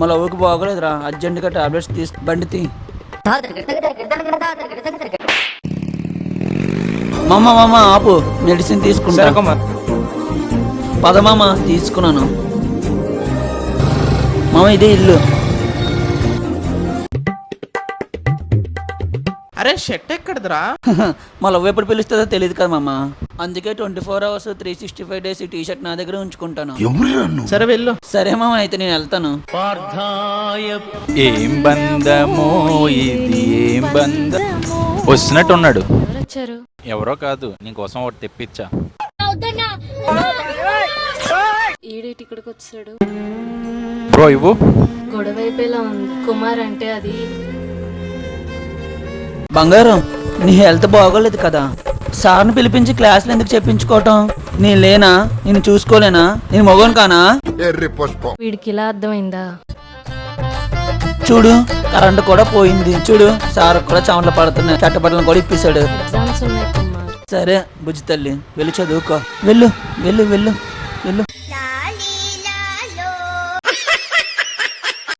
మళ్ళీ ఊరికి బాగోలేదురా, అర్జెంటుగా టాబ్లెట్స్ బండి తీ. మామ ఆపు, మెడిసిన్ తీసుకుంటా. పదమామ తీసుకున్నాను. మామ ఇదే ఇల్లు. అరే షర్ట్ ఎక్కడదిరా? మా లవ్ ఎప్పుడు పిలుస్తుందో తెలియదు కదా మామ, అందుకే 24 hours 365 days ఈ టీషర్ట్ నా దగ్గర ఉంచుకుంటాను. సరే వెళ్ళు. సరే మామ, అయితే నేను వెళ్తాను. ఏం బంధమో ఇది, ఏం బంధం. వచ్చినట్టున్నాడు. ఎవరో కాదు, నీకోసం ఒకటి తెప్పించా. ఈడేటి ఇక్కడికి వచ్చాడు. బ్రో ఇవ్వు. గొడవ అయిపోయేలా ఉంది. కుమార్ అంటే అది. బంగారం, నీ హెల్త్ బాగోలేదు కదా, సార్ని పిలిపించి క్లాసులు ఎందుకు చెప్పించుకోవటం? నేను లేనా? నేను చూసుకోలేనా? నేను మగోను కానా? వీడికి ఇలా అర్థమైందా? చూడు, కరెంట్ కూడా పోయింది. చూడు, సార్ కూడా చెమటలు పడుతున్నాయి. చట్టబట్టలను కూడా ఇప్పిస్తాడు. ఎగ్జామ్స్ ఉన్నాయి కుమార్. సరే బుజ్జి తల్లి, వెళ్ళి చదువుకో. వెళ్ళు వెళ్ళు వెళ్ళు వెళ్ళు.